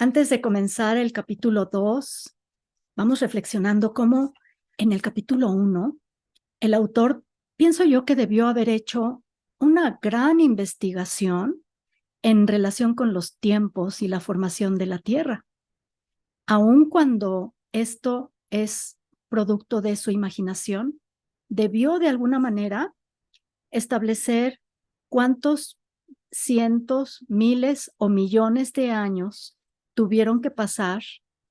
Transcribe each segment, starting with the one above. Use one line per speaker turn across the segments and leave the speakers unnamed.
Antes de comenzar el capítulo 2, vamos reflexionando cómo en el capítulo 1, el autor, pienso yo que debió haber hecho una gran investigación en relación con los tiempos y la formación de la Tierra, aun cuando esto es producto de su imaginación, debió de alguna manera establecer cuántos cientos, miles o millones de años tuvieron que pasar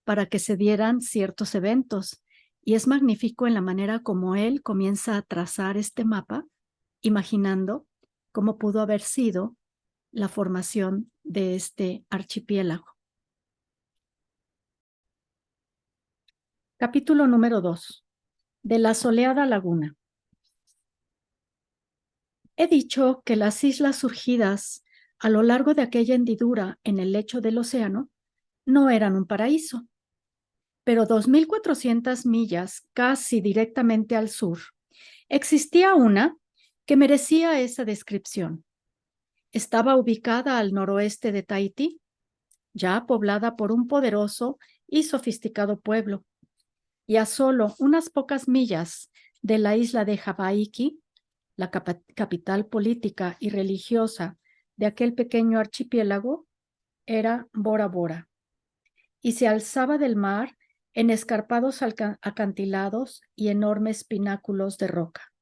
para que se dieran ciertos eventos. Y es magnífico en la manera como él comienza a trazar este mapa, imaginando cómo pudo haber sido la formación de este archipiélago. Capítulo número 2. De la soleada laguna. He dicho que las islas surgidas a lo largo de aquella hendidura en el lecho del océano no eran un paraíso, pero 2.400 millas casi directamente al sur, existía una que merecía esa descripción. Estaba ubicada al noroeste de Tahití, ya poblada por un poderoso y sofisticado pueblo, y a solo unas pocas millas de la isla de Hawaii, la capital política y religiosa de aquel pequeño archipiélago, era Bora Bora, y se alzaba del mar en escarpados acantilados y enormes pináculos de roca.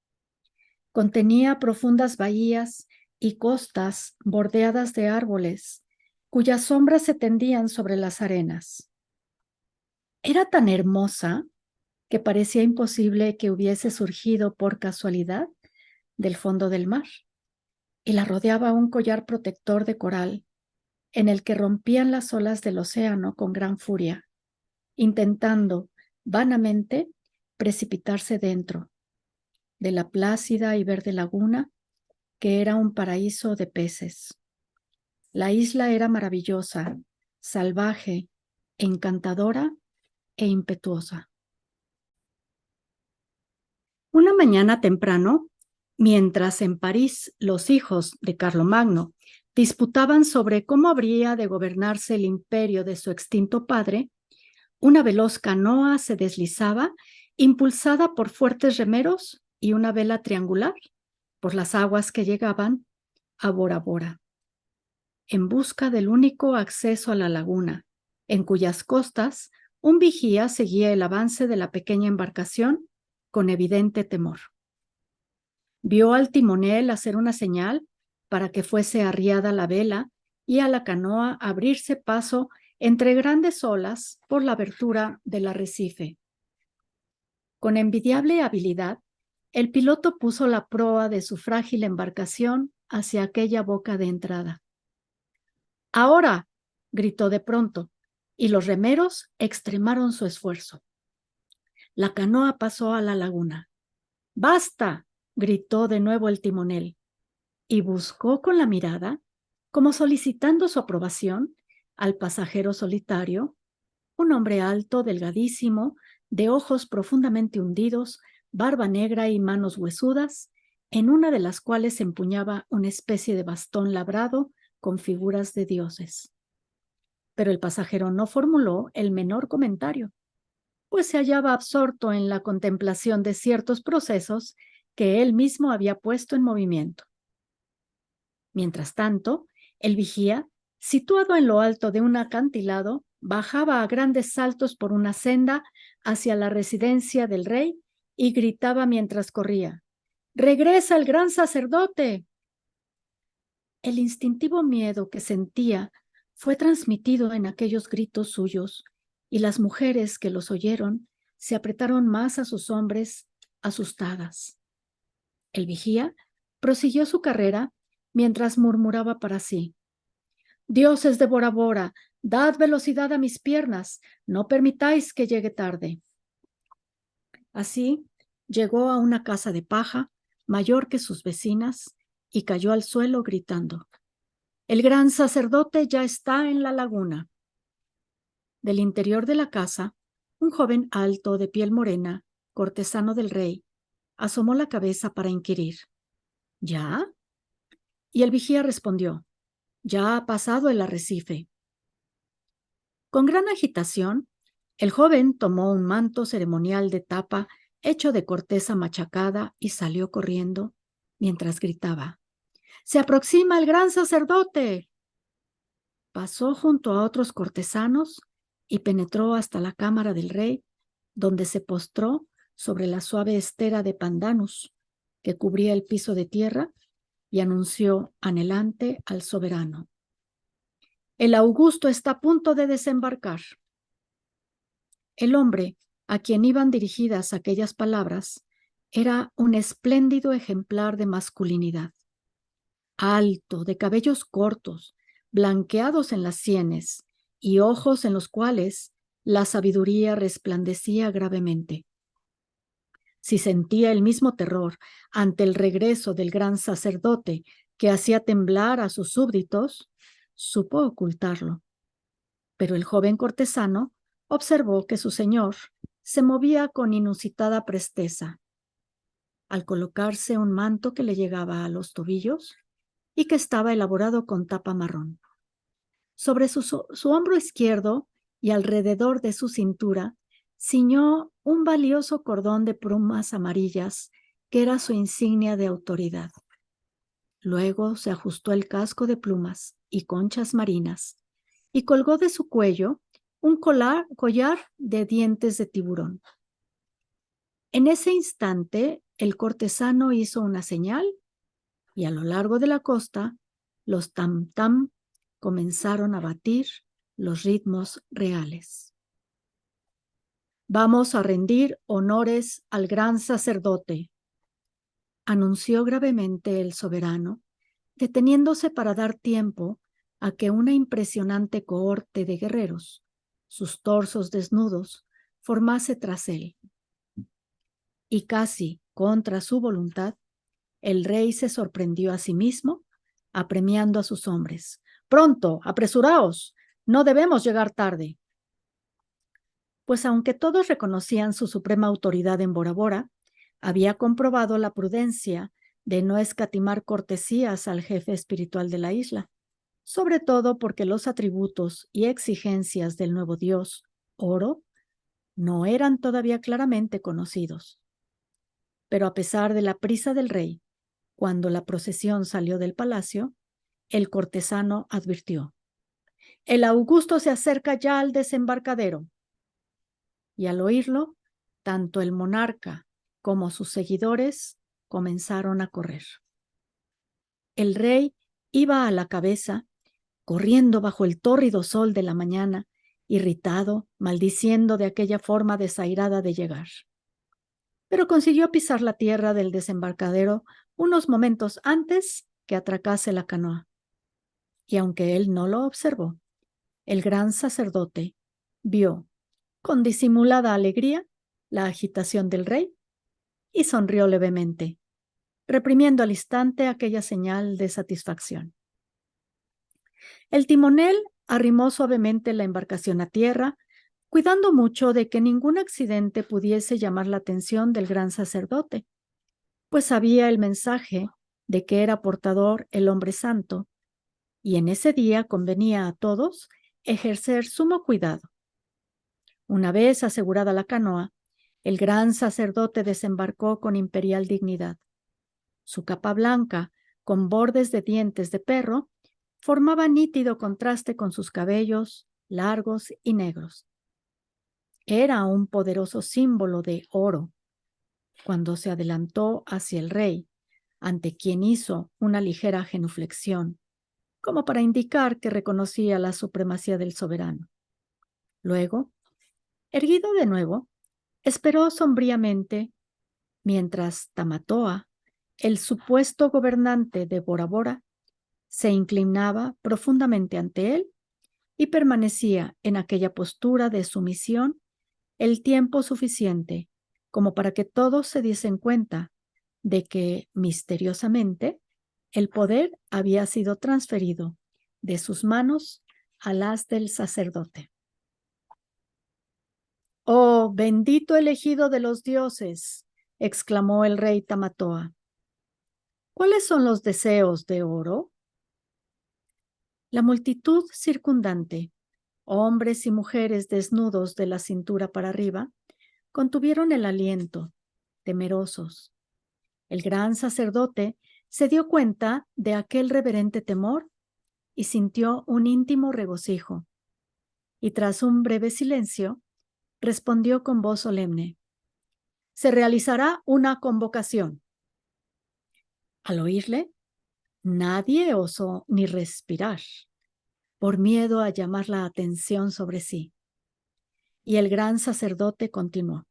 Contenía profundas bahías y costas bordeadas de árboles, cuyas sombras se tendían sobre las arenas. Era tan hermosa que parecía imposible que hubiese surgido por casualidad del fondo del mar, y la rodeaba un collar protector de coral, en el que rompían las olas del océano con gran furia, intentando vanamente precipitarse dentro de la plácida y verde laguna que era un paraíso de peces. La isla era maravillosa, salvaje, encantadora e impetuosa. Una mañana temprano, mientras en París los hijos de Carlomagno disputaban sobre cómo habría de gobernarse el imperio de su extinto padre, una veloz canoa se deslizaba, impulsada por fuertes remeros y una vela triangular, por las aguas que llegaban a Bora Bora, en busca del único acceso a la laguna, en cuyas costas un vigía seguía el avance de la pequeña embarcación con evidente temor. Vio al timonel hacer una señal para que fuese arriada la vela y a la canoa abrirse paso entre grandes olas por la abertura del arrecife. Con envidiable habilidad, el piloto puso la proa de su frágil embarcación hacia aquella boca de entrada. ¡Ahora!, gritó de pronto, y los remeros extremaron su esfuerzo. La canoa pasó a la laguna. ¡Basta!, gritó de nuevo el timonel, y buscó con la mirada, como solicitando su aprobación, al pasajero solitario, un hombre alto, delgadísimo, de ojos profundamente hundidos, barba negra y manos huesudas, en una de las cuales empuñaba una especie de bastón labrado con figuras de dioses. Pero el pasajero no formuló el menor comentario, pues se hallaba absorto en la contemplación de ciertos procesos que él mismo había puesto en movimiento. Mientras tanto, el vigía, situado en lo alto de un acantilado, bajaba a grandes saltos por una senda hacia la residencia del rey y gritaba mientras corría: ¡Regresa el gran sacerdote! El instintivo miedo que sentía fue transmitido en aquellos gritos suyos, y las mujeres que los oyeron se apretaron más a sus hombres, asustadas. El vigía prosiguió su carrera mientras murmuraba para sí: «Dioses de Bora Bora, dad velocidad a mis piernas, no permitáis que llegue tarde». Así llegó a una casa de paja, mayor que sus vecinas, y cayó al suelo gritando: «El gran sacerdote ya está en la laguna». Del interior de la casa, un joven alto de piel morena, cortesano del rey, asomó la cabeza para inquirir: «¿Ya?». Y el vigía respondió: «Ya ha pasado el arrecife». Con gran agitación, el joven tomó un manto ceremonial de tapa hecho de corteza machacada y salió corriendo mientras gritaba: ¡Se aproxima el gran sacerdote! Pasó junto a otros cortesanos y penetró hasta la cámara del rey, donde se postró sobre la suave estera de pandanus que cubría el piso de tierra y anunció anhelante al soberano: el Augusto está a punto de desembarcar. El hombre a quien iban dirigidas aquellas palabras era un espléndido ejemplar de masculinidad. Alto, de cabellos cortos, blanqueados en las sienes y ojos en los cuales la sabiduría resplandecía gravemente. Si sentía el mismo terror ante el regreso del gran sacerdote que hacía temblar a sus súbditos, supo ocultarlo. Pero el joven cortesano observó que su señor se movía con inusitada presteza. Al colocarse un manto que le llegaba a los tobillos y que estaba elaborado con tapa marrón. Sobre su hombro izquierdo y alrededor de su cintura ciñó un valioso cordón de plumas amarillas que era su insignia de autoridad. Luego se ajustó el casco de plumas y conchas marinas y colgó de su cuello un collar de dientes de tiburón. En ese instante, el cortesano hizo una señal y a lo largo de la costa, los tam-tam comenzaron a batir los ritmos reales. Vamos a rendir honores al gran sacerdote, anunció gravemente el soberano, deteniéndose para dar tiempo a que una impresionante cohorte de guerreros, sus torsos desnudos, formase tras él. Y casi contra su voluntad, el rey se sorprendió a sí mismo, apremiando a sus hombres. ¡Pronto, apresuraos! No debemos llegar tarde. Pues aunque todos reconocían su suprema autoridad en Bora Bora, había comprobado la prudencia de no escatimar cortesías al jefe espiritual de la isla, sobre todo porque los atributos y exigencias del nuevo dios, Oro, no eran todavía claramente conocidos. Pero a pesar de la prisa del rey, cuando la procesión salió del palacio, el cortesano advirtió: el Augusto se acerca ya al desembarcadero. Y al oírlo, tanto el monarca como sus seguidores comenzaron a correr. El rey iba a la cabeza, corriendo bajo el tórrido sol de la mañana, irritado, maldiciendo de aquella forma desairada de llegar. Pero consiguió pisar la tierra del desembarcadero unos momentos antes que atracase la canoa. Y aunque él no lo observó, el gran sacerdote vio con disimulada alegría la agitación del rey y sonrió levemente, reprimiendo al instante aquella señal de satisfacción. El timonel arrimó suavemente la embarcación a tierra, cuidando mucho de que ningún accidente pudiese llamar la atención del gran sacerdote, pues sabía el mensaje de que era portador el hombre santo, y en ese día convenía a todos ejercer sumo cuidado. Una vez asegurada la canoa, el gran sacerdote desembarcó con imperial dignidad. Su capa blanca, con bordes de dientes de perro, formaba nítido contraste con sus cabellos largos y negros. Era un poderoso símbolo de oro. Cuando se adelantó hacia el rey, ante quien hizo una ligera genuflexión, como para indicar que reconocía la supremacía del soberano. Luego, erguido de nuevo, esperó sombríamente mientras Tamatoa, el supuesto gobernante de Bora Bora, se inclinaba profundamente ante él y permanecía en aquella postura de sumisión el tiempo suficiente como para que todos se diesen cuenta de que misteriosamente el poder había sido transferido de sus manos a las del sacerdote. ¡Oh, bendito elegido de los dioses!, exclamó el rey Tamatoa. ¿Cuáles son los deseos de Oro? La multitud circundante, hombres y mujeres desnudos de la cintura para arriba, contuvieron el aliento, temerosos. El gran sacerdote se dio cuenta de aquel reverente temor y sintió un íntimo regocijo. Y tras un breve silencio, respondió con voz solemne: se realizará una convocación. Al oírle, nadie osó ni respirar, por miedo a llamar la atención sobre sí. Y el gran sacerdote continuó: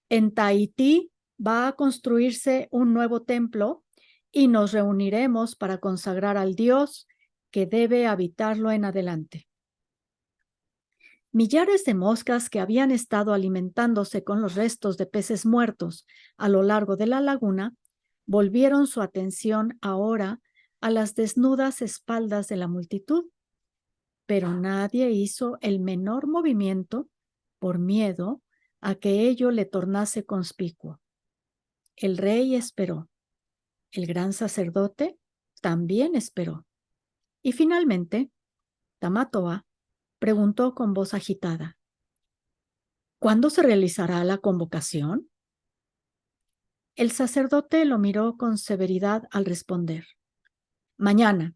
en Tahití va a construirse un nuevo templo y nos reuniremos para consagrar al Dios que debe habitarlo en adelante. Millares de moscas que habían estado alimentándose con los restos de peces muertos a lo largo de la laguna volvieron su atención ahora a las desnudas espaldas de la multitud, pero nadie hizo el menor movimiento por miedo a que ello le tornase conspicuo. El rey esperó. El gran sacerdote también esperó. Y finalmente, Tamatoa preguntó con voz agitada: ¿cuándo se realizará la convocación? El sacerdote lo miró con severidad al responder: mañana.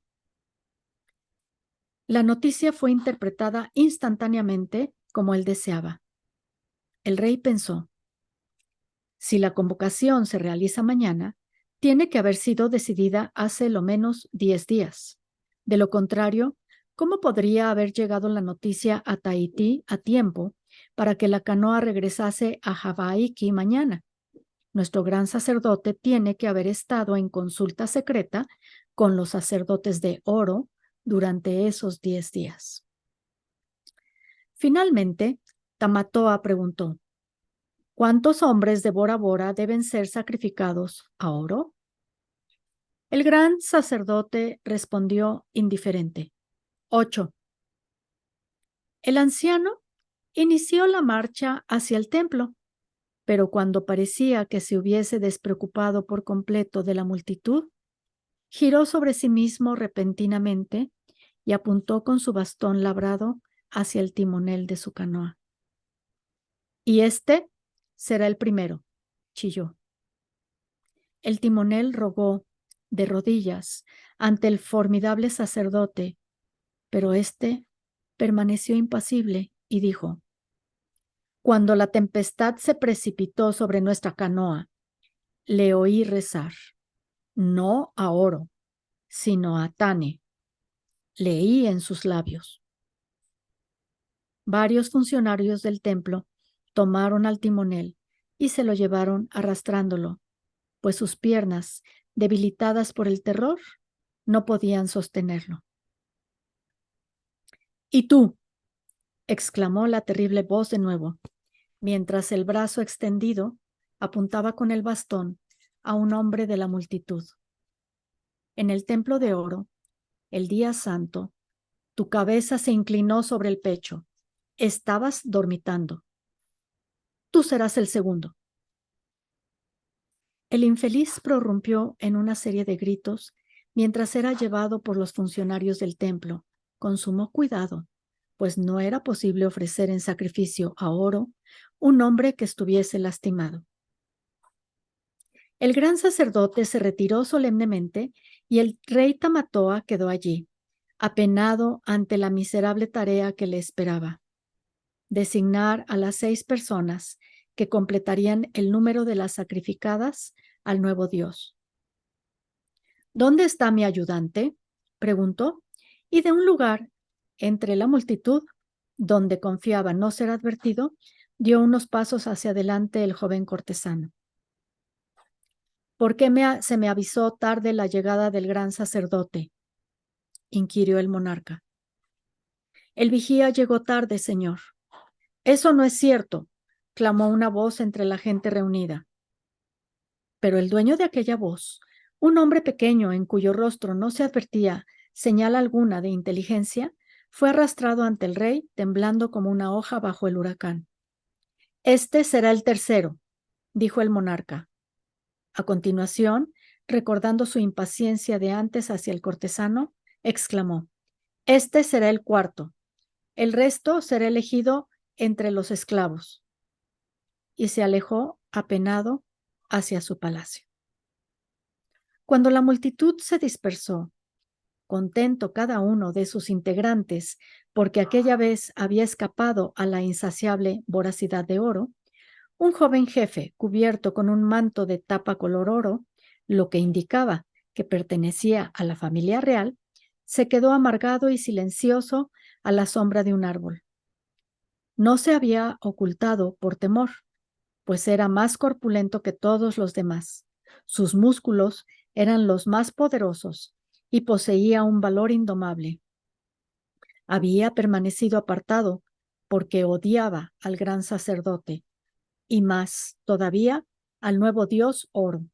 La noticia fue interpretada instantáneamente como él deseaba. El rey pensó: si la convocación se realiza mañana, tiene que haber sido decidida hace lo menos 10 días. De lo contrario, ¿cómo podría haber llegado la noticia a Tahití a tiempo para que la canoa regresase a Havaiki mañana? Nuestro gran sacerdote tiene que haber estado en consulta secreta con los sacerdotes de oro durante esos 10 días. Finalmente, Tamatoa preguntó: ¿cuántos hombres de Bora Bora deben ser sacrificados a oro? El gran sacerdote respondió indiferente: 8. El anciano inició la marcha hacia el templo, pero cuando parecía que se hubiese despreocupado por completo de la multitud, giró sobre sí mismo repentinamente y apuntó con su bastón labrado hacia el timonel de su canoa. Y este será el primero, chilló. El timonel rogó de rodillas ante el formidable sacerdote, pero éste permaneció impasible y dijo: cuando la tempestad se precipitó sobre nuestra canoa, le oí rezar, no a Oro, sino a Tane. Leí en sus labios. Varios funcionarios del templo tomaron al timonel y se lo llevaron arrastrándolo, pues sus piernas, debilitadas por el terror, no podían sostenerlo. ¿Y tú?, exclamó la terrible voz de nuevo, mientras el brazo extendido apuntaba con el bastón a un hombre de la multitud. En el templo de oro, el día santo, tu cabeza se inclinó sobre el pecho. Estabas dormitando. Tú serás el segundo. El infeliz prorrumpió en una serie de gritos mientras era llevado por los funcionarios del templo, con sumo cuidado, pues no era posible ofrecer en sacrificio a Oro un hombre que estuviese lastimado. El gran sacerdote se retiró solemnemente y el rey Tamatoa quedó allí, apenado ante la miserable tarea que le esperaba: designar a las 6 personas que completarían el número de las sacrificadas al nuevo Dios. ¿Dónde está mi ayudante?, preguntó, y de un lugar entre la multitud, donde confiaba no ser advertido, dio unos pasos hacia adelante el joven cortesano. ¿Por qué se me avisó tarde la llegada del gran sacerdote?, inquirió el monarca. El vigía llegó tarde, señor. Eso no es cierto, clamó una voz entre la gente reunida. Pero el dueño de aquella voz, un hombre pequeño en cuyo rostro no se advertía señal alguna de inteligencia, fue arrastrado ante el rey, temblando como una hoja bajo el huracán. Este será el tercero, dijo el monarca. A continuación, recordando su impaciencia de antes hacia el cortesano, exclamó: este será el cuarto. El resto será elegido entre los esclavos. Y se alejó apenado hacia su palacio. Cuando la multitud se dispersó, contento cada uno de sus integrantes porque aquella vez había escapado a la insaciable voracidad de Oro, un joven jefe cubierto con un manto de tapa color oro, lo que indicaba que pertenecía a la familia real, se quedó amargado y silencioso a la sombra de un árbol. No se había ocultado por temor, pues era más corpulento que todos los demás. Sus músculos eran los más poderosos y poseía un valor indomable. Había permanecido apartado porque odiaba al gran sacerdote y más todavía al nuevo dios Oro,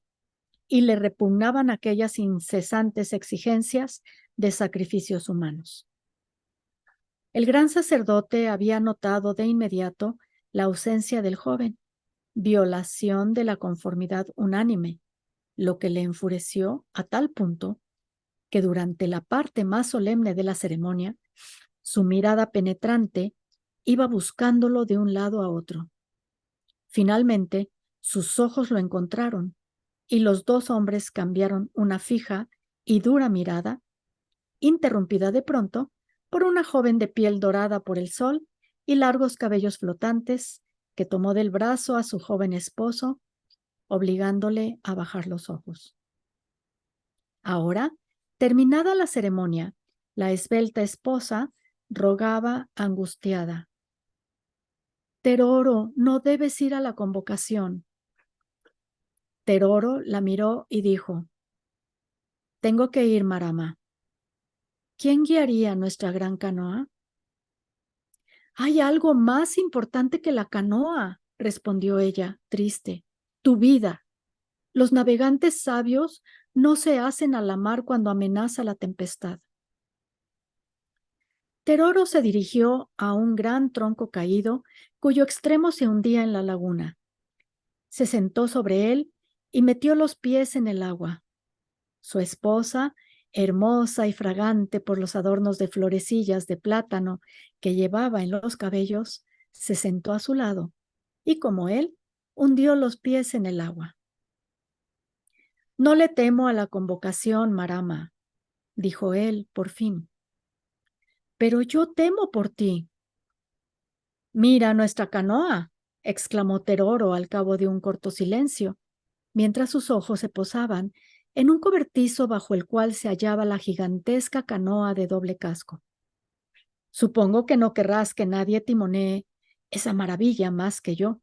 y le repugnaban aquellas incesantes exigencias de sacrificios humanos. El gran sacerdote había notado de inmediato la ausencia del joven, violación de la conformidad unánime, lo que le enfureció a tal punto que durante la parte más solemne de la ceremonia, su mirada penetrante iba buscándolo de un lado a otro. Finalmente, sus ojos lo encontraron y los dos hombres cambiaron una fija y dura mirada, interrumpida de pronto por una joven de piel dorada por el sol y largos cabellos flotantes, que tomó del brazo a su joven esposo, obligándole a bajar los ojos. Ahora, terminada la ceremonia, la esbelta esposa rogaba angustiada: Teroro, no debes ir a la convocación. Teroro la miró y dijo: Tengo que ir, Marama. ¿Quién guiaría nuestra gran canoa? Hay algo más importante que la canoa, respondió ella, triste: tu vida. Los navegantes sabios no se hacen a la mar cuando amenaza la tempestad. Teroro se dirigió a un gran tronco caído cuyo extremo se hundía en la laguna. Se sentó sobre él y metió los pies en el agua. Su esposa, hermosa y fragante por los adornos de florecillas de plátano que llevaba en los cabellos, se sentó a su lado y, como él, hundió los pies en el agua. No le temo a la convocación, Marama, dijo él por fin. Pero yo temo por ti. Mira nuestra canoa, exclamó Teroro al cabo de un corto silencio, mientras sus ojos se posaban en un cobertizo bajo el cual se hallaba la gigantesca canoa de doble casco. Supongo que no querrás que nadie timonee esa maravilla más que yo.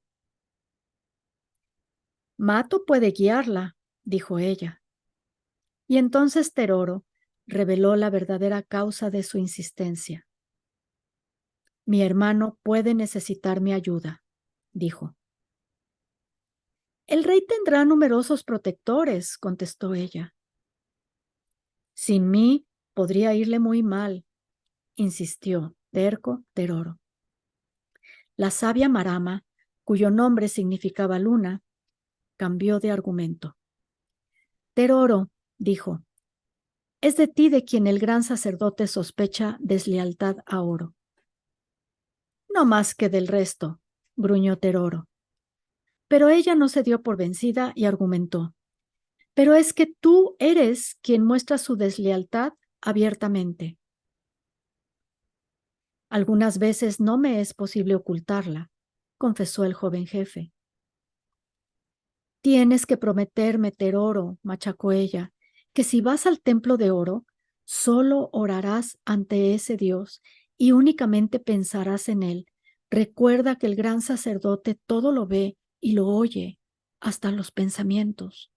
Mato puede guiarla, dijo ella. Y entonces Teroro reveló la verdadera causa de su insistencia. Mi hermano puede necesitar mi ayuda, dijo. El rey tendrá numerosos protectores, contestó ella. Sin mí podría irle muy mal, insistió terco Teroro. La sabia Marama, cuyo nombre significaba luna, cambió de argumento. Teroro, dijo, es de ti de quien el gran sacerdote sospecha deslealtad a Oro. No más que del resto, gruñó Teroro. Pero ella no se dio por vencida y argumentó. Pero es que tú eres quien muestra su deslealtad abiertamente. Algunas veces no me es posible ocultarla, confesó el joven jefe. Tienes que prometerme, Teroro, machacó ella, que si vas al templo de oro, solo orarás ante ese Dios y únicamente pensarás en él. Recuerda que el gran sacerdote todo lo ve y lo oye, hasta los pensamientos.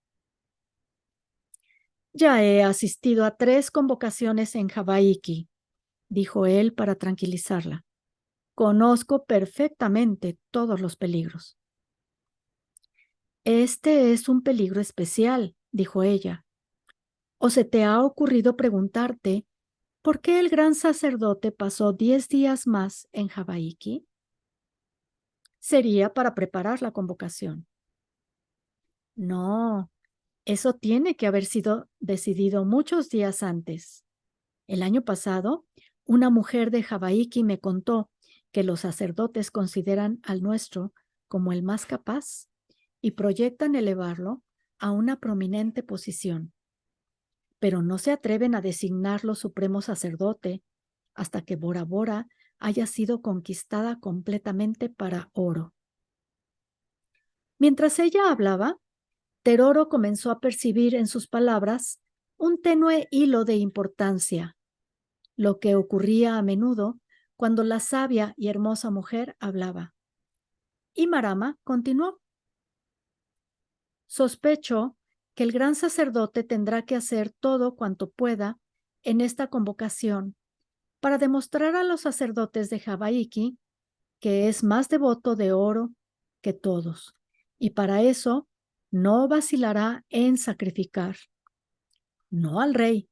Ya he asistido a 3 convocaciones en Hawaiki, dijo él para tranquilizarla. Conozco perfectamente todos los peligros. Este es un peligro especial, dijo ella. ¿O se te ha ocurrido preguntarte por qué el gran sacerdote pasó 10 días más en Hawaiki? Sería para preparar la convocación. No, eso tiene que haber sido decidido muchos días antes. El año pasado, Una mujer de Jabaiki me contó que los sacerdotes consideran al nuestro como el más capaz y proyectan elevarlo a una prominente posición, pero no se atreven a designarlo supremo sacerdote hasta que Bora Bora haya sido conquistada completamente para Oro. Mientras ella hablaba, Teroro comenzó a percibir en sus palabras un tenue hilo de importancia, lo que ocurría a menudo cuando la sabia y hermosa mujer hablaba. Y Marama continuó. Sospecho que el gran sacerdote tendrá que hacer todo cuanto pueda en esta convocación para demostrar a los sacerdotes de Jabaiki que es más devoto de Oro que todos, y para eso no vacilará en sacrificar, no al rey,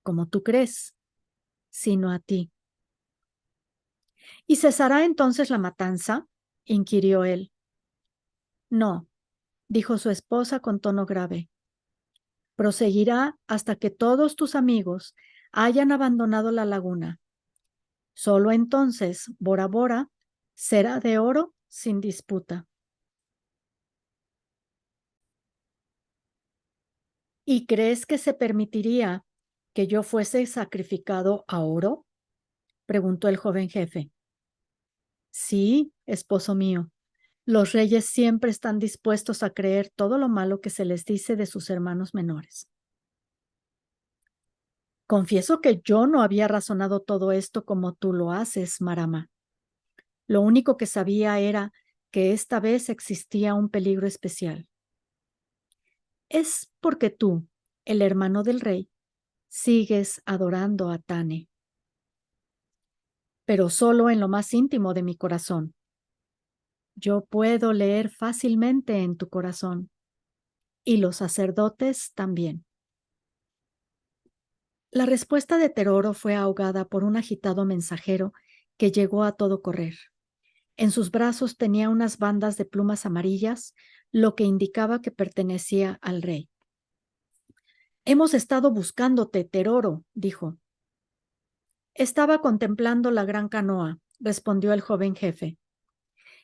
como tú crees, sino a ti. ¿Y cesará entonces la matanza?, inquirió él. No, dijo su esposa con tono grave. Proseguirá hasta que todos tus amigos hayan abandonado la laguna. Solo entonces Bora Bora será de Oro sin disputa. ¿Y crees que se permitiría que yo fuese sacrificado a Oro?, preguntó el joven jefe. Sí, esposo mío. Los reyes siempre están dispuestos a creer todo lo malo que se les dice de sus hermanos menores. Confieso que yo no había razonado todo esto como tú lo haces, Marama. Lo único que sabía era que esta vez existía un peligro especial. Es porque tú, el hermano del rey, sigues adorando a Tane, pero solo en lo más íntimo de mi corazón. Yo puedo leer fácilmente en tu corazón, y los sacerdotes también. La respuesta de Teroro fue ahogada por un agitado mensajero que llegó a todo correr. En sus brazos tenía unas bandas de plumas amarillas, lo que indicaba que pertenecía al rey. Hemos estado buscándote, Teroro, dijo. Estaba contemplando la gran canoa, respondió el joven jefe.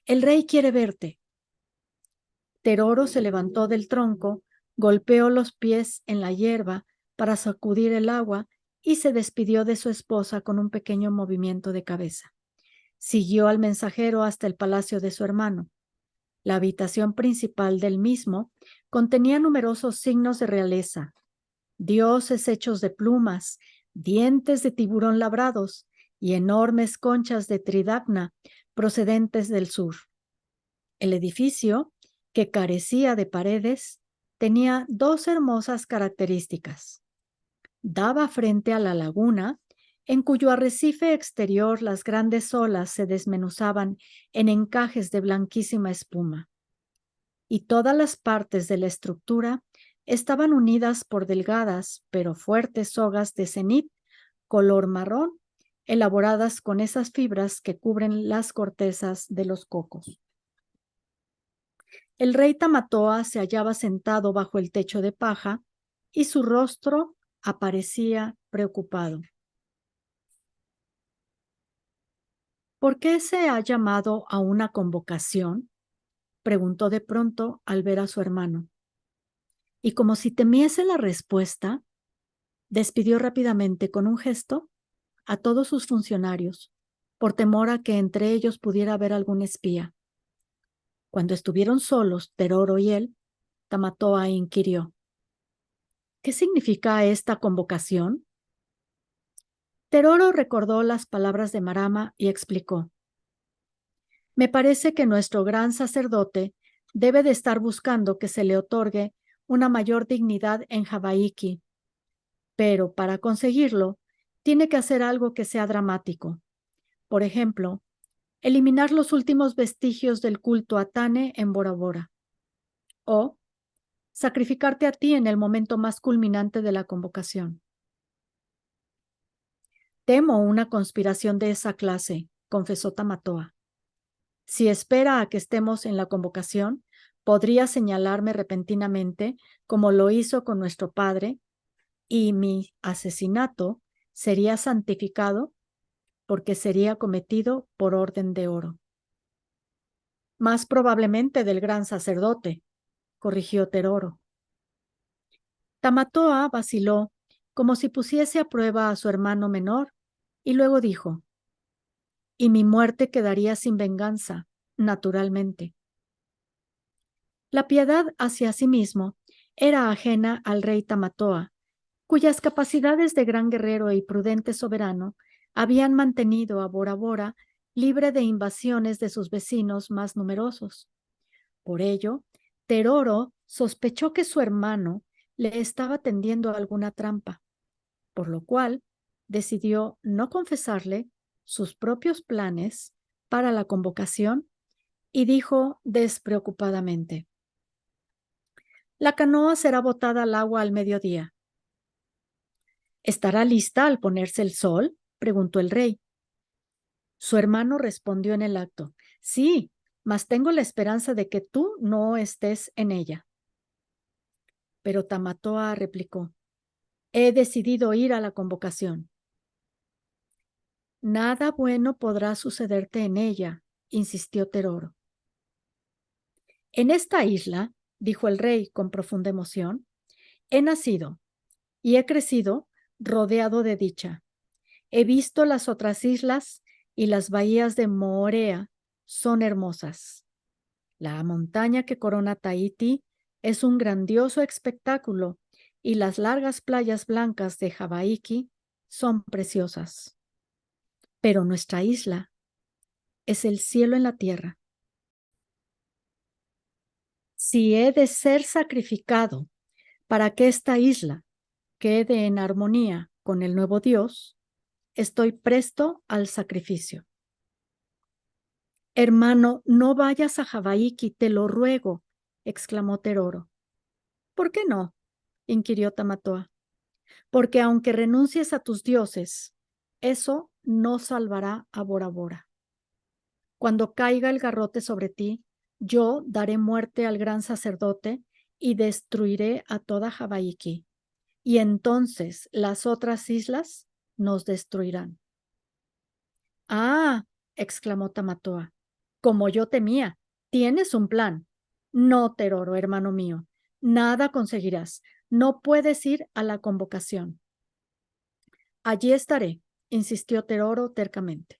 El rey quiere verte. Teroro se levantó del tronco, golpeó los pies en la hierba para sacudir el agua y se despidió de su esposa con un pequeño movimiento de cabeza. Siguió al mensajero hasta el palacio de su hermano. La habitación principal del mismo contenía numerosos signos de realeza, dioses hechos de plumas, dientes de tiburón labrados y enormes conchas de tridacna procedentes del sur. El edificio, que carecía de paredes, tenía dos hermosas características. Daba frente a la laguna, en cuyo arrecife exterior las grandes olas se desmenuzaban en encajes de blanquísima espuma. Y todas las partes de la estructura estaban unidas por delgadas pero fuertes sogas de cenit color marrón, elaboradas con esas fibras que cubren las cortezas de los cocos. El rey Tamatoa se hallaba sentado bajo el techo de paja y su rostro aparecía preocupado. ¿Por qué se ha llamado a una convocación?, preguntó de pronto al ver a su hermano. Y como si temiese la respuesta, despidió rápidamente con un gesto a todos sus funcionarios, por temor a que entre ellos pudiera haber algún espía. Cuando estuvieron solos, Teroro y él, Tamatoa inquirió: ¿qué significa esta convocación? Teroro recordó las palabras de Marama y explicó: me parece que nuestro gran sacerdote debe de estar buscando que se le otorgue una mayor dignidad en Jabaiki, pero para conseguirlo tiene que hacer algo que sea dramático. Por ejemplo, eliminar los últimos vestigios del culto a Tane en Bora Bora, o sacrificarte a ti en el momento más culminante de la convocación. Temo una conspiración de esa clase, confesó Tamatoa. Si espera a que estemos en la convocación, podría señalarme repentinamente, como lo hizo con nuestro padre, y mi asesinato sería santificado porque sería cometido por orden de oro. Más probablemente del gran sacerdote, corrigió Teroro. Tamatoa vaciló, como si pusiese a prueba a su hermano menor, y luego dijo: y mi muerte quedaría sin venganza, naturalmente. La piedad hacia sí mismo era ajena al rey Tamatoa, cuyas capacidades de gran guerrero y prudente soberano habían mantenido a Bora Bora libre de invasiones de sus vecinos más numerosos. Por ello, Teroro sospechó que su hermano le estaba tendiendo alguna trampa, por lo cual decidió no confesarle sus propios planes para la convocación y dijo despreocupadamente: la canoa será botada al agua al mediodía. ¿Estará lista al ponerse el sol?, preguntó el rey. Su hermano respondió en el acto: sí, mas tengo la esperanza de que tú no estés en ella. Pero Tamatoa replicó: he decidido ir a la convocación. Nada bueno podrá sucederte en ella, insistió Teroro. En esta isla, dijo el rey con profunda emoción, he nacido y he crecido rodeado de dicha. He visto las otras islas y las bahías de Moorea son hermosas. La montaña que corona Tahití es un grandioso espectáculo y las largas playas blancas de Hawaiki son preciosas. Pero nuestra isla es el cielo en la tierra. Si he de ser sacrificado para que esta isla quede en armonía con el nuevo Dios, estoy presto al sacrificio. Hermano, no vayas a Hawaiki, te lo ruego, exclamó Teroro. ¿Por qué no?, inquirió Tamatoa. Porque aunque renuncies a tus dioses, eso no salvará a Bora Bora. Cuando caiga el garrote sobre ti, yo daré muerte al gran sacerdote y destruiré a toda Hawaiki. Y entonces las otras islas nos destruirán. Ah, exclamó Tamatoa, como yo temía, tienes un plan. No, Teroro, hermano mío, nada conseguirás. No puedes ir a la convocación. Allí estaré, insistió Teroro tercamente.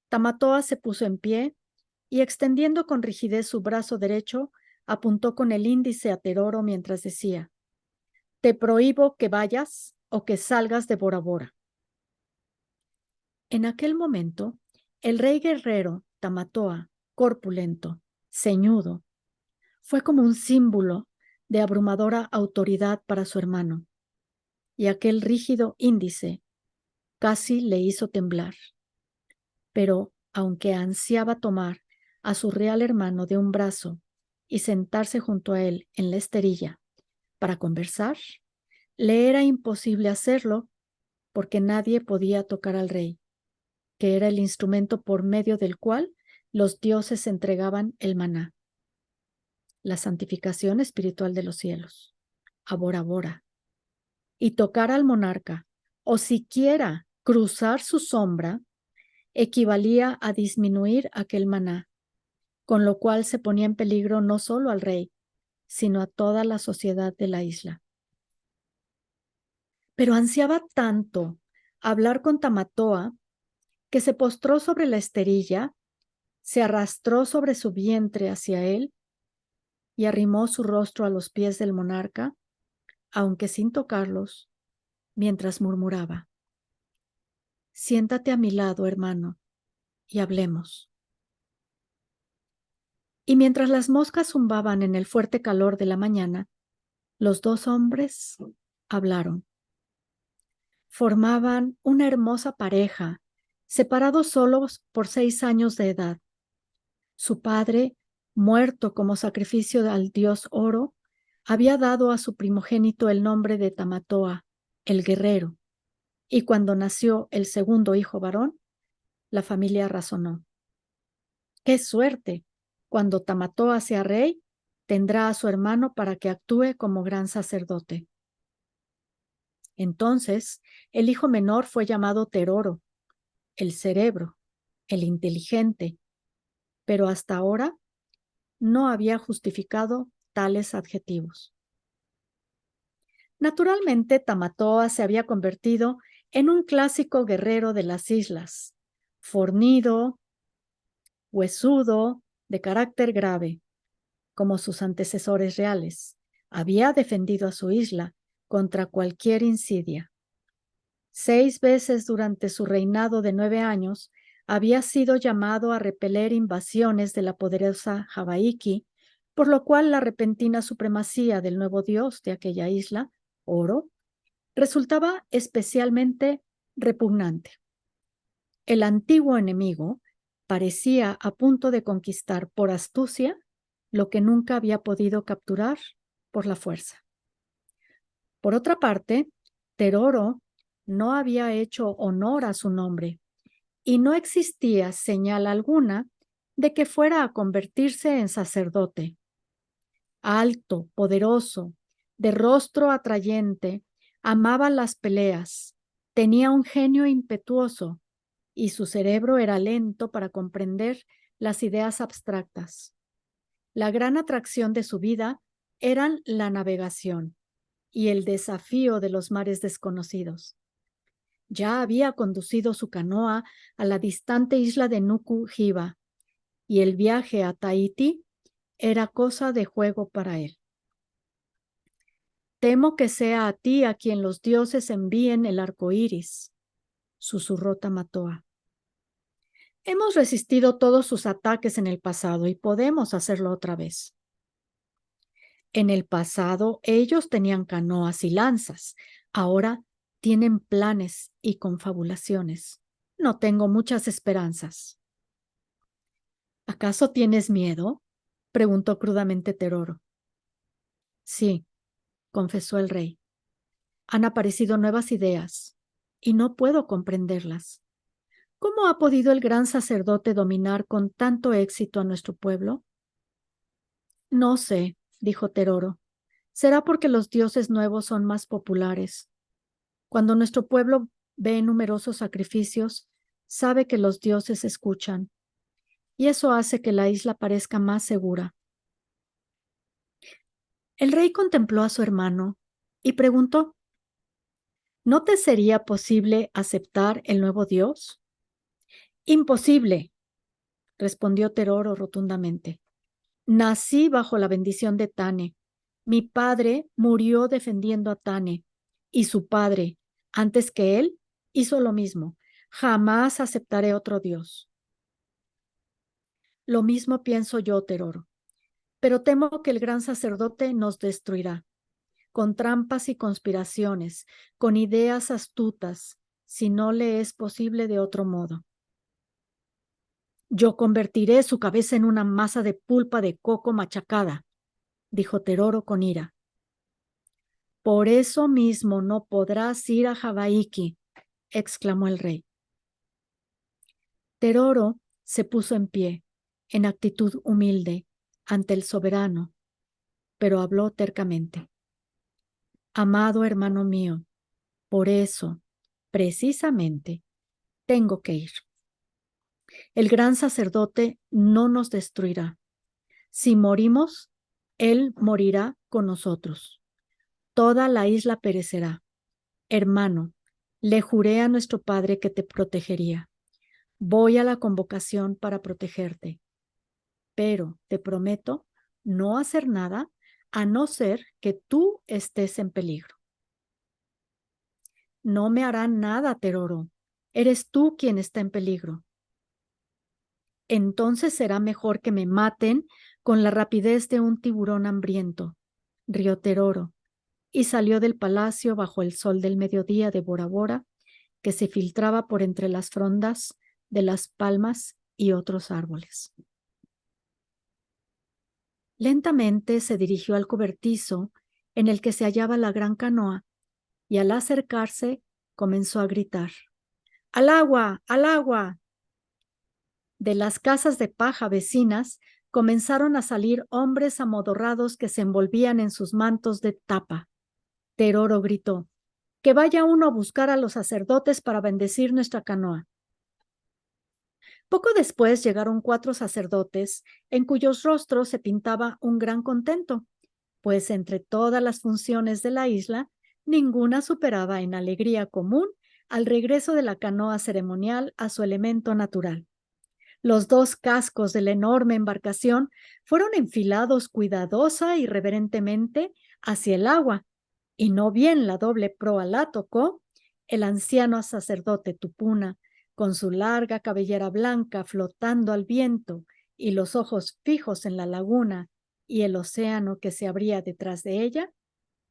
Tamatoa se puso en pie y, extendiendo con rigidez su brazo derecho, apuntó con el índice a Teroro mientras decía: te prohíbo que vayas o que salgas de Bora Bora. En aquel momento, el rey guerrero Tamatoa, corpulento, ceñudo, fue como un símbolo de abrumadora autoridad para su hermano, y aquel rígido índice casi le hizo temblar. Pero, aunque ansiaba tomar a su real hermano de un brazo y sentarse junto a él en la esterilla para conversar, le era imposible hacerlo porque nadie podía tocar al rey, que era el instrumento por medio del cual los dioses entregaban el maná, la santificación espiritual de los cielos, a Bora Bora. Y tocar al monarca, o siquiera cruzar su sombra, equivalía a disminuir aquel maná, con lo cual se ponía en peligro no solo al rey, sino a toda la sociedad de la isla. Pero ansiaba tanto hablar con Tamatoa que se postró sobre la esterilla, se arrastró sobre su vientre hacia él y arrimó su rostro a los pies del monarca, aunque sin tocarlos, mientras murmuraba: siéntate a mi lado, hermano, y hablemos. Y mientras las moscas zumbaban en el fuerte calor de la mañana, los dos hombres hablaron. Formaban una hermosa pareja, separados solos por 6 años de edad. Su padre, muerto como sacrificio al dios Oro, había dado a su primogénito el nombre de Tamatoa, el guerrero, y cuando nació el segundo hijo varón, la familia razonó: ¡qué suerte! Cuando Tamatoa sea rey, tendrá a su hermano para que actúe como gran sacerdote. Entonces, el hijo menor fue llamado Teroro, el cerebro, el inteligente, pero hasta ahora no había justificado tales adjetivos. Naturalmente, Tamatoa se había convertido en un clásico guerrero de las islas, fornido, huesudo, de carácter grave, como sus antecesores reales. Había defendido a su isla contra cualquier insidia. 6 veces durante su reinado de 9 años había sido llamado a repeler invasiones de la poderosa Hawaiki, por lo cual la repentina supremacía del nuevo dios de aquella isla, Oro, resultaba especialmente repugnante. El antiguo enemigo parecía a punto de conquistar por astucia lo que nunca había podido capturar por la fuerza. Por otra parte, Teroro no había hecho honor a su nombre y no existía señal alguna de que fuera a convertirse en sacerdote. Alto, poderoso, de rostro atrayente, amaba las peleas, tenía un genio impetuoso y su cerebro era lento para comprender las ideas abstractas. La gran atracción de su vida eran la navegación y el desafío de los mares desconocidos. Ya había conducido su canoa a la distante isla de Nuku Hiva y el viaje a Tahití era cosa de juego para él. Temo que sea a ti a quien los dioses envíen el arco iris, susurró Tamatoa. Hemos resistido todos sus ataques en el pasado y podemos hacerlo otra vez. En el pasado ellos tenían canoas y lanzas. Ahora tienen planes y confabulaciones. No tengo muchas esperanzas. ¿Acaso tienes miedo? Preguntó crudamente Teroro. Sí, confesó el rey. Han aparecido nuevas ideas y no puedo comprenderlas. ¿Cómo ha podido el gran sacerdote dominar con tanto éxito a nuestro pueblo? No sé, dijo Teroro. Será porque los dioses nuevos son más populares. Cuando nuestro pueblo ve numerosos sacrificios, sabe que los dioses escuchan, y eso hace que la isla parezca más segura. El rey contempló a su hermano y preguntó, ¿no te sería posible aceptar el nuevo dios? Imposible, respondió Teroro rotundamente. Nací bajo la bendición de Tane. Mi padre murió defendiendo a Tane y su padre, antes que él, hizo lo mismo. Jamás aceptaré otro dios. Lo mismo pienso yo, Teroro, pero temo que el gran sacerdote nos destruirá, con trampas y conspiraciones, con ideas astutas, si no le es posible de otro modo. Yo convertiré su cabeza en una masa de pulpa de coco machacada, dijo Teroro con ira. Por eso mismo no podrás ir a Hawaiki, exclamó el rey. Teroro se puso en pie, en actitud humilde, ante el soberano, pero habló tercamente. Amado hermano mío, por eso, precisamente, tengo que ir. El gran sacerdote no nos destruirá. Si morimos, él morirá con nosotros. Toda la isla perecerá. Hermano, le juré a nuestro padre que te protegería. Voy a la convocación para protegerte, pero te prometo no hacer nada a no ser que tú estés en peligro. No me harán nada, Teroro. Eres tú quien está en peligro. Entonces será mejor que me maten con la rapidez de un tiburón hambriento, rió Teroro, y salió del palacio bajo el sol del mediodía de Bora Bora, que se filtraba por entre las frondas de las palmas y otros árboles. Lentamente se dirigió al cobertizo en el que se hallaba la gran canoa y al acercarse comenzó a gritar: ¡Al agua! ¡Al agua! De las casas de paja vecinas comenzaron a salir hombres amodorrados que se envolvían en sus mantos de tapa. Teroro gritó: ¡Que vaya uno a buscar a los sacerdotes para bendecir nuestra canoa! Poco después llegaron 4 sacerdotes en cuyos rostros se pintaba un gran contento, pues entre todas las funciones de la isla, ninguna superaba en alegría común al regreso de la canoa ceremonial a su elemento natural. Los 2 cascos de la enorme embarcación fueron enfilados cuidadosa y reverentemente hacia el agua, y no bien la doble proa la tocó, el anciano sacerdote Tupuna, con su larga cabellera blanca flotando al viento y los ojos fijos en la laguna y el océano que se abría detrás de ella,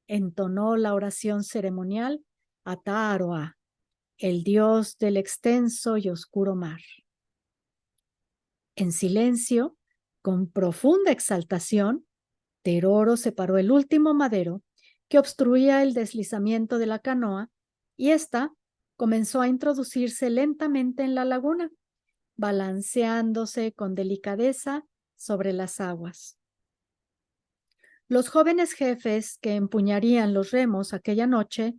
entonó la oración ceremonial a Taaroa, el dios del extenso y oscuro mar. En silencio, con profunda exaltación, Teroro separó el último madero que obstruía el deslizamiento de la canoa y ésta comenzó a introducirse lentamente en la laguna, balanceándose con delicadeza sobre las aguas. Los jóvenes jefes que empuñarían los remos aquella noche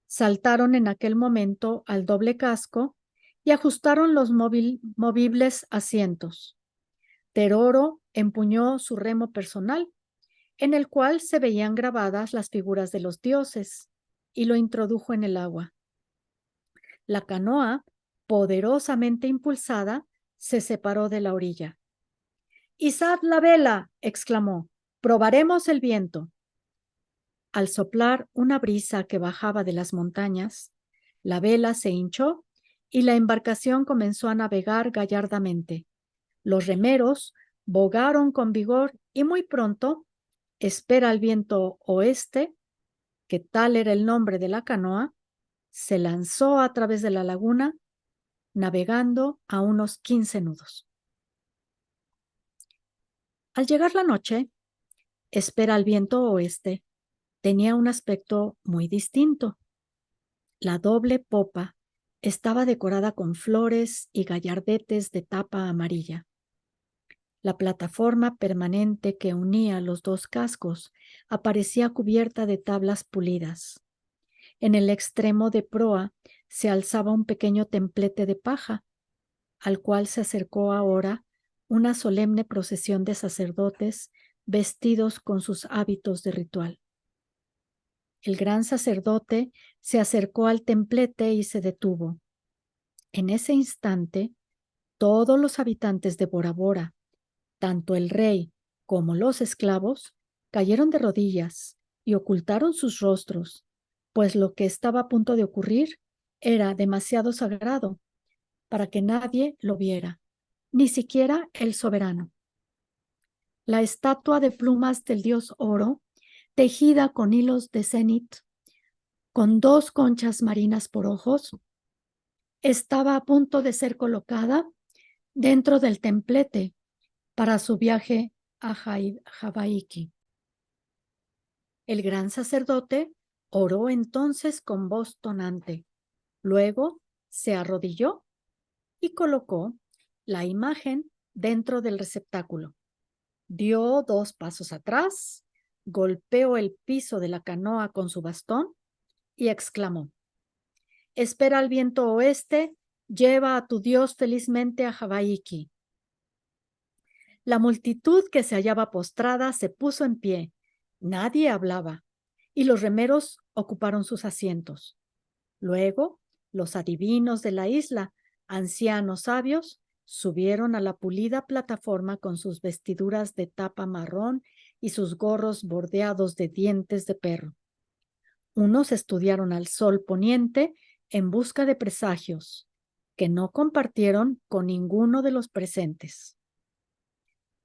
saltaron en aquel momento al doble casco y ajustaron los movibles asientos. Teroro empuñó su remo personal, en el cual se veían grabadas las figuras de los dioses, y lo introdujo en el agua. La canoa, poderosamente impulsada, se separó de la orilla. «¡Izad la vela!», exclamó. «Probaremos el viento». Al soplar una brisa que bajaba de las montañas, la vela se hinchó y la embarcación comenzó a navegar gallardamente. Los remeros bogaron con vigor y muy pronto, espera el viento oeste, que tal era el nombre de la canoa, se lanzó a través de la laguna, navegando a unos 15 nudos. Al llegar la noche, espera el viento oeste, tenía un aspecto muy distinto. La doble popa estaba decorada con flores y gallardetes de tapa amarilla. La plataforma permanente que unía los 2 cascos aparecía cubierta de tablas pulidas. En el extremo de proa se alzaba un pequeño templete de paja, al cual se acercó ahora una solemne procesión de sacerdotes vestidos con sus hábitos de ritual. El gran sacerdote se acercó al templete y se detuvo. En ese instante, todos los habitantes de Bora Bora, tanto el rey como los esclavos, cayeron de rodillas y ocultaron sus rostros, pues lo que estaba a punto de ocurrir era demasiado sagrado para que nadie lo viera, ni siquiera el soberano. La estatua de plumas del dios Oro, tejida con hilos de cenit, con 2 conchas marinas por ojos, estaba a punto de ser colocada dentro del templete para su viaje a Havaiki. El gran sacerdote oró entonces con voz tonante. Luego se arrodilló y colocó la imagen dentro del receptáculo. Dio 2 pasos atrás, golpeó el piso de la canoa con su bastón y exclamó: «Espera al viento oeste, lleva a tu dios felizmente a Havaiki». La multitud que se hallaba postrada se puso en pie, nadie hablaba, y los remeros ocuparon sus asientos. Luego, los adivinos de la isla, ancianos sabios, subieron a la pulida plataforma con sus vestiduras de tapa marrón y sus gorros bordeados de dientes de perro. Unos estudiaron al sol poniente en busca de presagios, que no compartieron con ninguno de los presentes.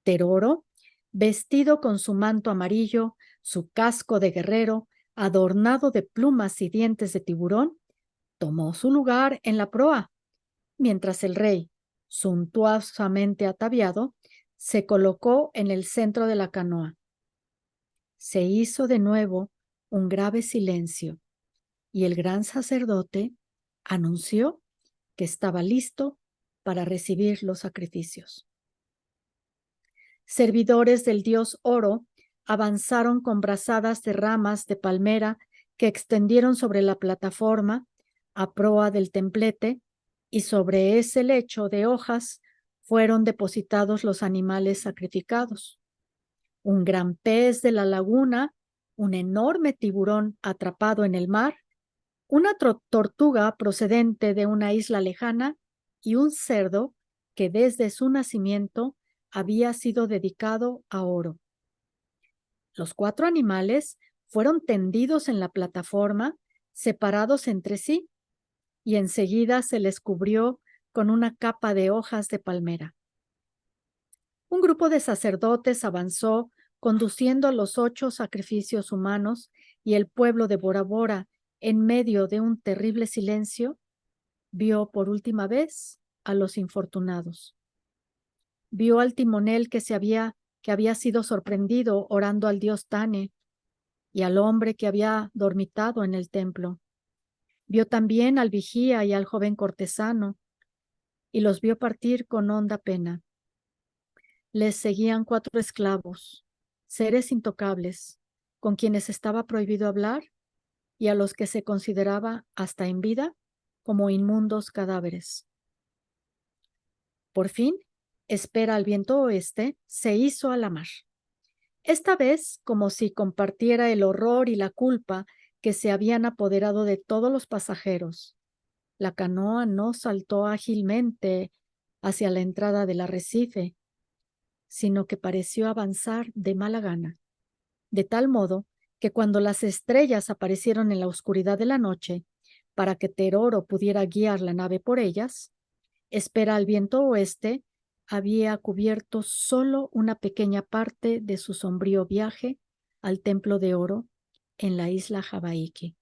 Teroro, vestido con su manto amarillo, su casco de guerrero, adornado de plumas y dientes de tiburón, tomó su lugar en la proa, mientras el rey, suntuosamente ataviado, se colocó en el centro de la canoa. Se hizo de nuevo un grave silencio y el gran sacerdote anunció que estaba listo para recibir los sacrificios. Servidores del dios Oro avanzaron con brazadas de ramas de palmera que extendieron sobre la plataforma a proa del templete, y sobre ese lecho de hojas fueron depositados los animales sacrificados. Un gran pez de la laguna, un enorme tiburón atrapado en el mar, una tortuga procedente de una isla lejana y un cerdo que desde su nacimiento había sido dedicado a Oro. Los 4 animales fueron tendidos en la plataforma, separados entre sí, y enseguida se les cubrió con una capa de hojas de palmera. Un grupo de sacerdotes avanzó conduciendo los 8 sacrificios humanos y el pueblo de Bora Bora, en medio de un terrible silencio, vio por última vez a los infortunados. Vio al timonel que había sido sorprendido orando al dios Tane y al hombre que había dormitado en el templo. Vio también al vigía y al joven cortesano y los vio partir con honda pena. Les seguían 4 esclavos, seres intocables, con quienes estaba prohibido hablar y a los que se consideraba hasta en vida como inmundos cadáveres. Por fin, Espera al viento oeste se hizo a la mar. Esta vez, como si compartiera el horror y la culpa que se habían apoderado de todos los pasajeros. La canoa no saltó ágilmente hacia la entrada del arrecife, sino que pareció avanzar de mala gana, de tal modo que cuando las estrellas aparecieron en la oscuridad de la noche, para que Teroro pudiera guiar la nave por ellas, Espera al viento oeste había cubierto solo una pequeña parte de su sombrío viaje al templo de Oro en la isla Hawaiki.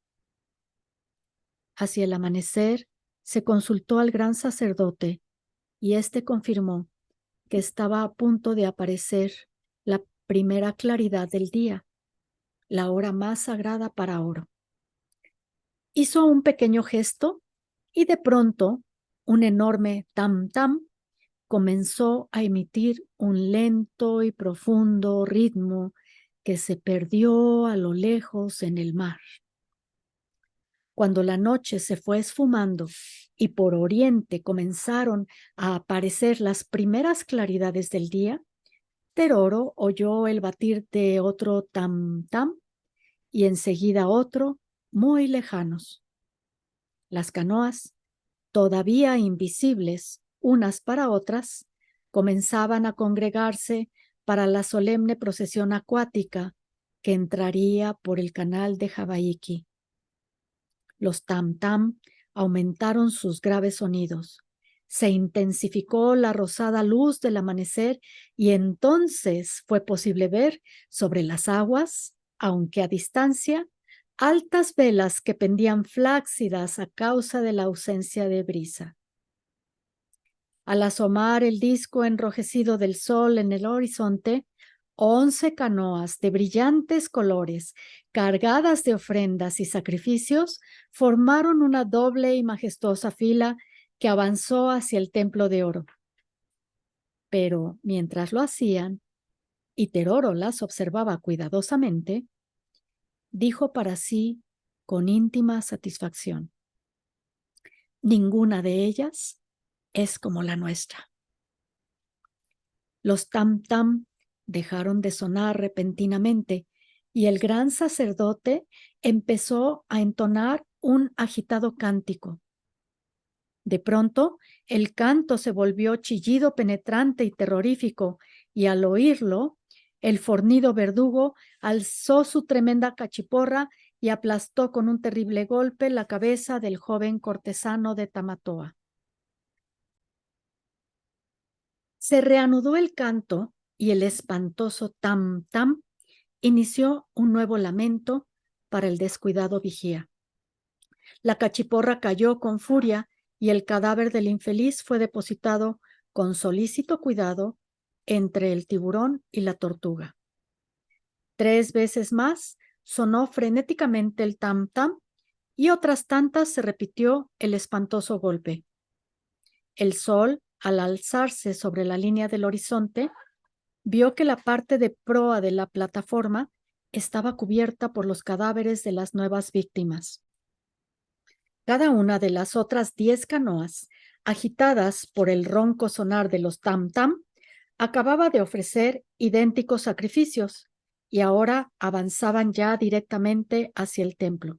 Hacia el amanecer se consultó al gran sacerdote y éste confirmó que estaba a punto de aparecer la primera claridad del día, la hora más sagrada para Oro. Hizo un pequeño gesto y de pronto un enorme tam-tam comenzó a emitir un lento y profundo ritmo que se perdió a lo lejos en el mar. Cuando la noche se fue esfumando y por oriente comenzaron a aparecer las primeras claridades del día, Teroro oyó el batir de otro tam-tam y enseguida otro muy lejanos. Las canoas, todavía invisibles unas para otras, comenzaban a congregarse para la solemne procesión acuática que entraría por el canal de Hawaiki. Los tam-tam aumentaron sus graves sonidos. Se intensificó la rosada luz del amanecer y entonces fue posible ver sobre las aguas, aunque a distancia, altas velas que pendían flácidas a causa de la ausencia de brisa. Al asomar el disco enrojecido del sol en el horizonte, 11 canoas de brillantes colores, cargadas de ofrendas y sacrificios, formaron una doble y majestuosa fila que avanzó hacia el templo de Oro. Pero mientras lo hacían, y Teroro las observaba cuidadosamente, dijo para sí con íntima satisfacción: ninguna de ellas es como la nuestra. Los tam-tam dejaron de sonar repentinamente y el gran sacerdote empezó a entonar un agitado cántico. De pronto, el canto se volvió chillido penetrante y terrorífico, y al oírlo, el fornido verdugo alzó su tremenda cachiporra y aplastó con un terrible golpe la cabeza del joven cortesano de Tamatoa. Se reanudó el canto y el espantoso tam-tam inició un nuevo lamento para el descuidado vigía. La cachiporra cayó con furia y el cadáver del infeliz fue depositado con solícito cuidado entre el tiburón y la tortuga. 3 veces más sonó frenéticamente el tam-tam y otras tantas se repitió el espantoso golpe. El sol, al alzarse sobre la línea del horizonte, vio que la parte de proa de la plataforma estaba cubierta por los cadáveres de las nuevas víctimas. Cada una de las otras 10 canoas agitadas por el ronco sonar de los tam-tam, acababa de ofrecer idénticos sacrificios y ahora avanzaban ya directamente hacia el templo.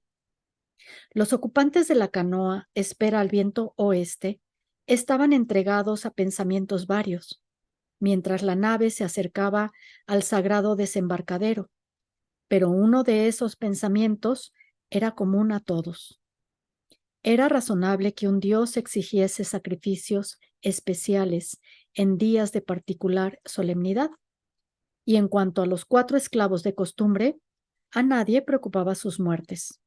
Los ocupantes de la canoa espera al viento oeste estaban entregados a pensamientos varios, mientras la nave se acercaba al sagrado desembarcadero, pero uno de esos pensamientos era común a todos. Era razonable que un dios exigiese sacrificios especiales en días de particular solemnidad. Y en cuanto a los 4 esclavos de costumbre, a nadie preocupaba sus muertes.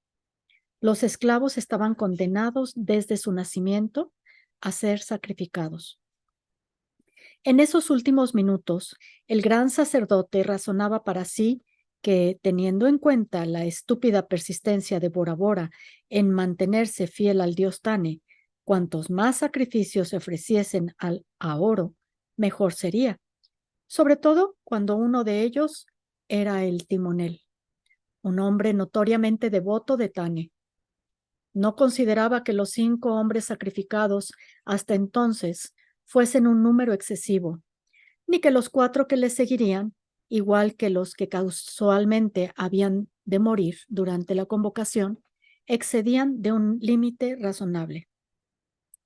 Los esclavos estaban condenados desde su nacimiento a ser sacrificados. En esos últimos minutos, el gran sacerdote razonaba para sí que, teniendo en cuenta la estúpida persistencia de Bora Bora en mantenerse fiel al dios Tane, cuantos más sacrificios se ofreciesen a Oro, mejor sería, sobre todo cuando uno de ellos era el timonel, un hombre notoriamente devoto de Tane. No consideraba que los 5 hombres sacrificados hasta entonces fuesen un número excesivo, ni que los 4 que le seguirían, igual que los que casualmente habían de morir durante la convocación, excedían de un límite razonable.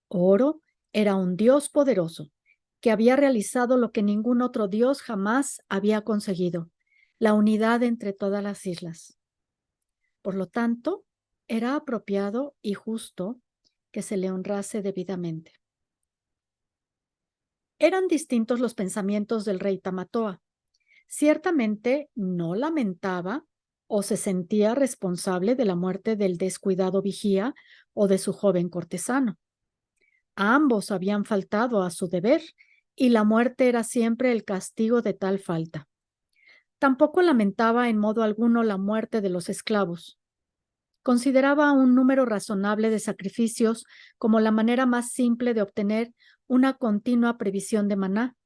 Oro era un dios poderoso, que había realizado lo que ningún otro dios jamás había conseguido, la unidad entre todas las islas. Por lo tanto, era apropiado y justo que se le honrase debidamente. Eran distintos los pensamientos del rey Tamatoa. Ciertamente no lamentaba o se sentía responsable de la muerte del descuidado vigía o de su joven cortesano. Ambos habían faltado a su deber y la muerte era siempre el castigo de tal falta. Tampoco lamentaba en modo alguno la muerte de los esclavos. Consideraba un número razonable de sacrificios como la manera más simple de obtener una continua previsión de maná,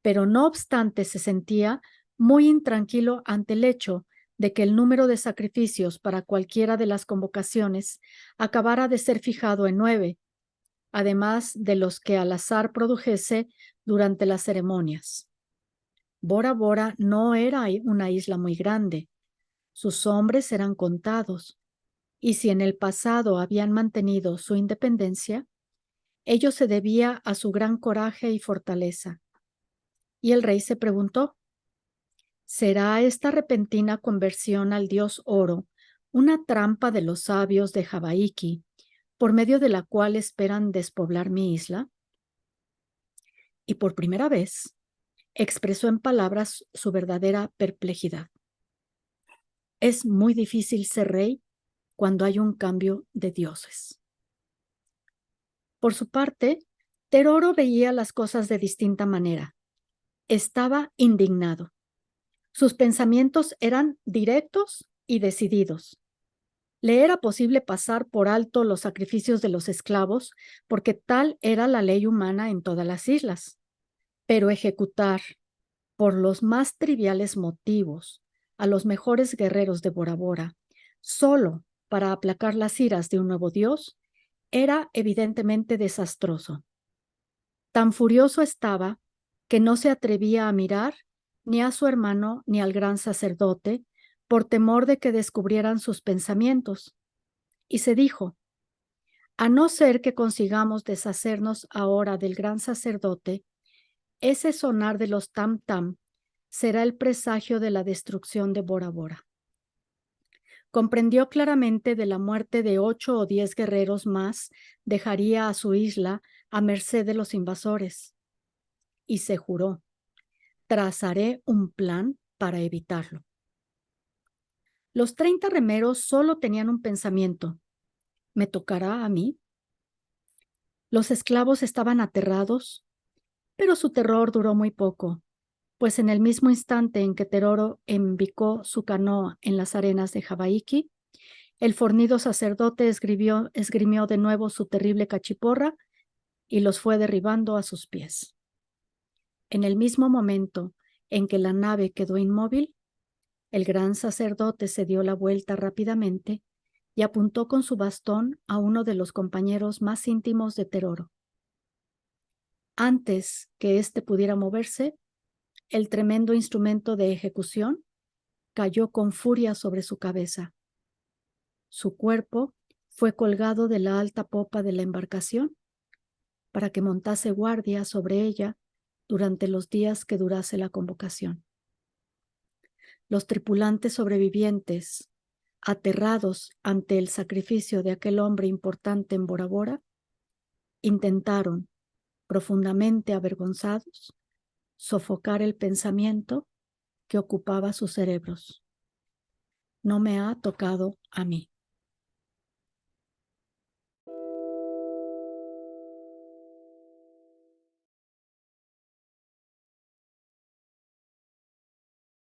pero no obstante se sentía muy intranquilo ante el hecho de que el número de sacrificios para cualquiera de las convocaciones acabara de ser fijado en 9, además de los que al azar produjese durante las ceremonias. Bora Bora no era una isla muy grande, sus hombres eran contados, y si en el pasado habían mantenido su independencia, ello se debía a su gran coraje y fortaleza. Y el rey se preguntó, ¿será esta repentina conversión al dios Oro una trampa de los sabios de Hawaiki, por medio de la cual esperan despoblar mi isla? Y por primera vez expresó en palabras su verdadera perplejidad. Es muy difícil ser rey cuando hay un cambio de dioses. Por su parte, Teroro veía las cosas de distinta manera. Estaba indignado. Sus pensamientos eran directos y decididos. Le era posible pasar por alto los sacrificios de los esclavos porque tal era la ley humana en todas las islas. Pero ejecutar, por los más triviales motivos, a los mejores guerreros de Bora Bora, solo para aplacar las iras de un nuevo dios, era evidentemente desastroso. Tan furioso estaba que no se atrevía a mirar ni a su hermano ni al gran sacerdote por temor de que descubrieran sus pensamientos. Y se dijo, a no ser que consigamos deshacernos ahora del gran sacerdote, ese sonar de los tam-tam será el presagio de la destrucción de Bora Bora. Comprendió claramente de la muerte de 8 o 10 guerreros más dejaría a su isla a merced de los invasores. Y se juró, trazaré un plan para evitarlo. Los 30 remeros solo tenían un pensamiento, ¿me tocará a mí? Los esclavos estaban aterrados, pero su terror duró muy poco, pues en el mismo instante en que Teroro embicó su canoa en las arenas de Hawaiki, el fornido sacerdote esgrimió de nuevo su terrible cachiporra y los fue derribando a sus pies. En el mismo momento en que la nave quedó inmóvil, el gran sacerdote se dio la vuelta rápidamente y apuntó con su bastón a uno de los compañeros más íntimos de Teroro. Antes que éste pudiera moverse, el tremendo instrumento de ejecución cayó con furia sobre su cabeza. Su cuerpo fue colgado de la alta popa de la embarcación para que montase guardia sobre ella durante los días que durase la convocación. Los tripulantes sobrevivientes, aterrados ante el sacrificio de aquel hombre importante en Bora Bora, intentaron, profundamente avergonzados, sofocar el pensamiento que ocupaba sus cerebros. No me ha tocado a mí.